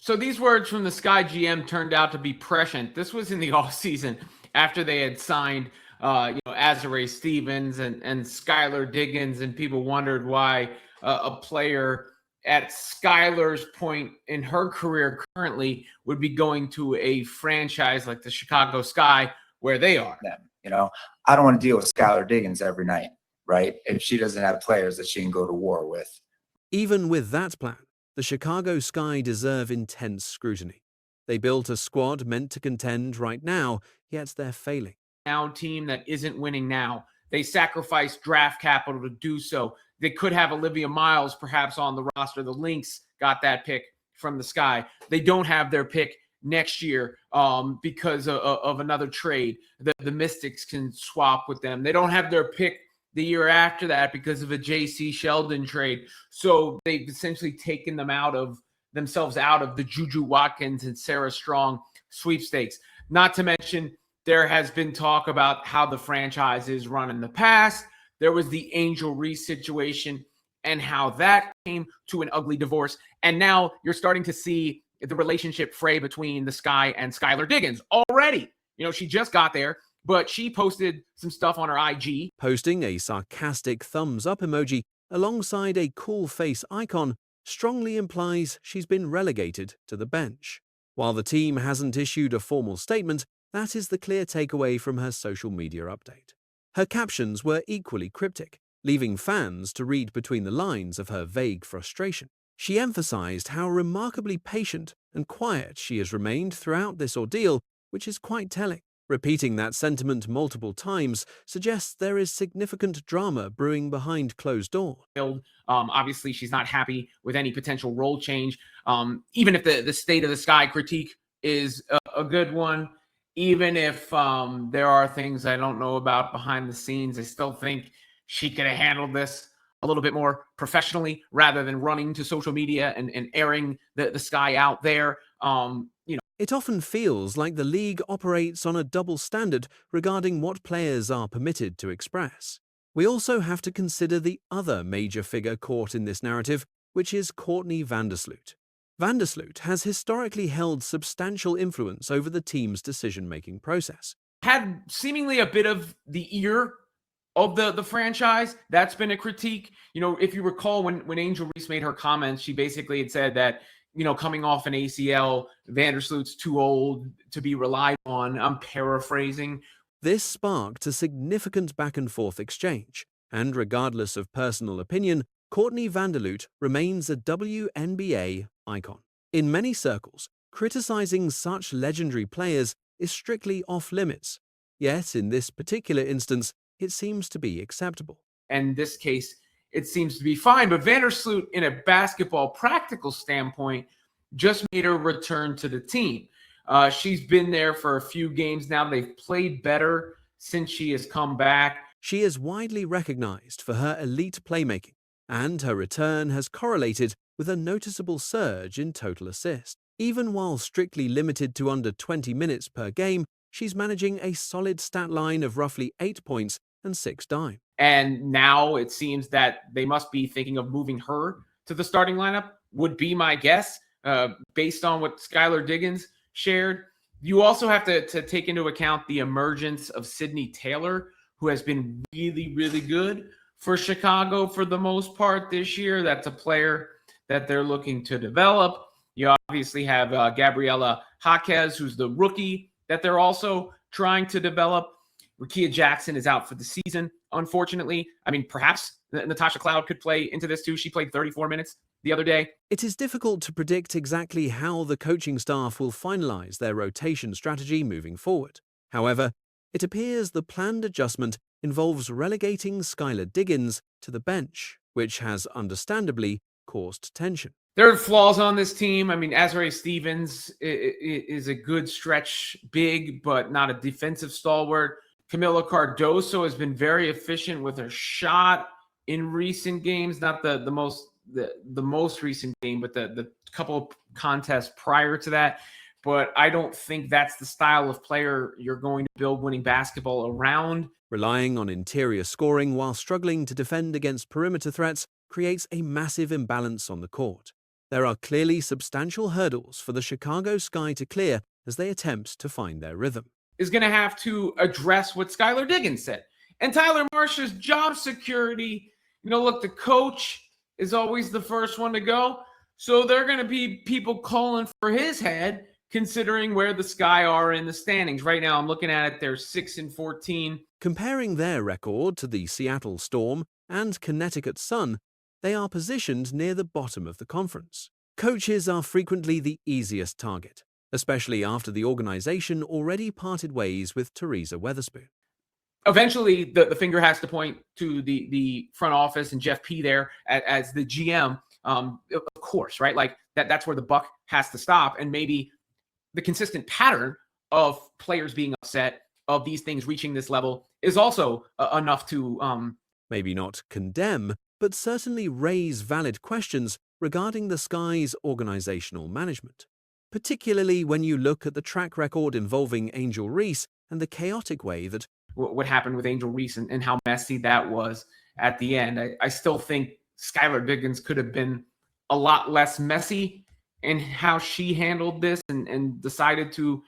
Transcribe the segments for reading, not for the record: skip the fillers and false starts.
So these words from the Sky GM turned out to be prescient. This was in the offseason after they had signed, Azare Stevens and Skylar Diggins, and people wondered why a player at Skylar's point in her career currently would be going to a franchise like the Chicago Sky where they are. I don't want to deal with Skylar Diggins every night, right? If she doesn't have players that she can go to war with. Even with that plan, the Chicago Sky deserve intense scrutiny. They built a squad meant to contend right now, yet they're failing. Now team that isn't winning now. They sacrificed draft capital to do so. They could have Olivia Miles perhaps on the roster. The Lynx got that pick from the Sky. They don't have their pick next year because of another trade. The Mystics can swap with them. They don't have their pick the year after that because of a J.C. Sheldon trade. So they've essentially taken themselves out of the Juju Watkins and Sarah Strong sweepstakes. Not to mention, there has been talk about how the franchise is run in the past. There was the Angel Reese situation and how that came to an ugly divorce. And now you're starting to see the relationship fray between the Sky and Skylar Diggins already. She just got there, but she posted some stuff on her IG. Posting a sarcastic thumbs up emoji alongside a cool face icon strongly implies she's been relegated to the bench. While the team hasn't issued a formal statement, that is the clear takeaway from her social media update. Her captions were equally cryptic, leaving fans to read between the lines of her vague frustration. She emphasized how remarkably patient and quiet she has remained throughout this ordeal, which is quite telling. Repeating that sentiment multiple times suggests there is significant drama brewing behind closed doors. Obviously, she's not happy with any potential role change. Even if the state of the Sky critique is a good one, even if there are things I don't know about behind the scenes, I still think she could have handled this a little bit more professionally rather than running to social media and airing the Sky out there. It often feels like the league operates on a double standard regarding what players are permitted to express. We also have to consider the other major figure caught in this narrative, which is Courtney Vandersloot. Vandersloot has historically held substantial influence over the team's decision-making process. Had seemingly a bit of the ear of the franchise. That's been a critique. If you recall when Angel Reese made her comments, she basically had said that, coming off an ACL, Vandersloot's too old to be relied on. I'm paraphrasing. This sparked a significant back-and-forth exchange, and regardless of personal opinion, Courtney Vandersloot remains a WNBA icon. In many circles, criticizing such legendary players is strictly off-limits. Yet, in this particular instance, it seems to be acceptable. And in this case, it seems to be fine. But Vandersloot, in a basketball practical standpoint, just made her return to the team. She's been there for a few games now. They've played better since she has come back. She is widely recognized for her elite playmaking, and her return has correlated with a noticeable surge in total assists. Even while strictly limited to under 20 minutes per game, she's managing a solid stat line of roughly 8 points and 6 dimes. And now it seems that they must be thinking of moving her to the starting lineup, would be my guess, based on what Skylar Diggins shared. You also have to take into account the emergence of Sydney Taylor, who has been really, really good for Chicago for the most part this year. That's a player that they're looking to develop. You obviously have Gabriella Jaquez, who's the rookie that they're also trying to develop. Rickea Jackson is out for the season, unfortunately. I mean, perhaps Natasha Cloud could play into this too. She played 34 minutes the other day. It is difficult to predict exactly how the coaching staff will finalize their rotation strategy moving forward. However, it appears the planned adjustment involves relegating Skylar Diggins to the bench, which has understandably caused tension. There are flaws on this team. I mean, Azare Stevens is a good stretch big, but not a defensive stalwart. Camila Cardoso has been very efficient with her shot in recent games, not the most recent game, but the couple of contests prior to that. But I don't think that's the style of player you're going to build winning basketball around. Relying on interior scoring while struggling to defend against perimeter threats creates a massive imbalance on the court. There are clearly substantial hurdles for the Chicago Sky to clear as they attempt to find their rhythm. Is going to have to address what Skylar Diggins said. And Tyler Marsh's job security, look, the coach is always the first one to go. So there are going to be people calling for his head, considering where the Sky are in the standings. Right now, I'm looking at it, they're 6-14. Comparing their record to the Seattle Storm and Connecticut Sun, they are positioned near the bottom of the conference. Coaches are frequently the easiest target, especially after the organization already parted ways with Teresa Weatherspoon. Eventually, the finger has to point to the front office and Jeff P. there as the GM, of course, right? Like that's where the buck has to stop. And maybe the consistent pattern of players being upset, of these things reaching this level, is also enough to maybe not condemn, but certainly raise valid questions regarding the Sky's organizational management, particularly when you look at the track record involving Angel Reese and the chaotic way that what happened with Angel Reese and how messy that was at the end. I still think Skylar Diggins could have been a lot less messy in how she handled this and decided to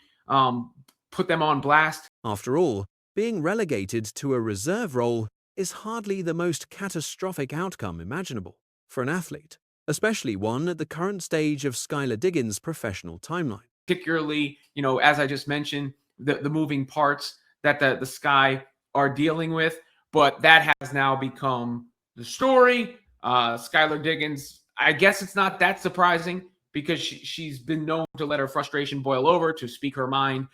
put them on blast. After all, being relegated to a reserve role is hardly the most catastrophic outcome imaginable for an athlete, especially one at the current stage of Skylar Diggins' professional timeline. Particularly, as I just mentioned, the moving parts that the Sky are dealing with, but that has now become the story. Skylar Diggins, I guess it's not that surprising because she's been known to let her frustration boil over, to speak her mind,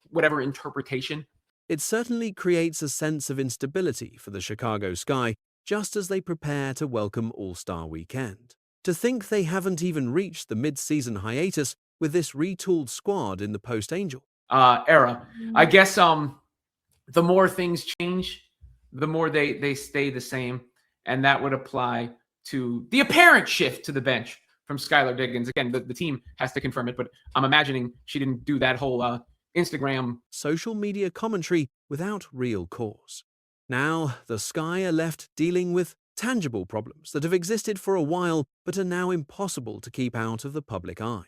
whatever interpretation. It certainly creates a sense of instability for the Chicago Sky just as they prepare to welcome All-Star Weekend. To think they haven't even reached the mid-season hiatus with this retooled squad in the post-Angel era. I guess the more things change, the more they stay the same. And that would apply to the apparent shift to the bench from Skylar Diggins. Again, the team has to confirm it, but I'm imagining she didn't do that whole Instagram social media commentary without real cause. Now, the Sky are left dealing with tangible problems that have existed for a while but are now impossible to keep out of the public eye.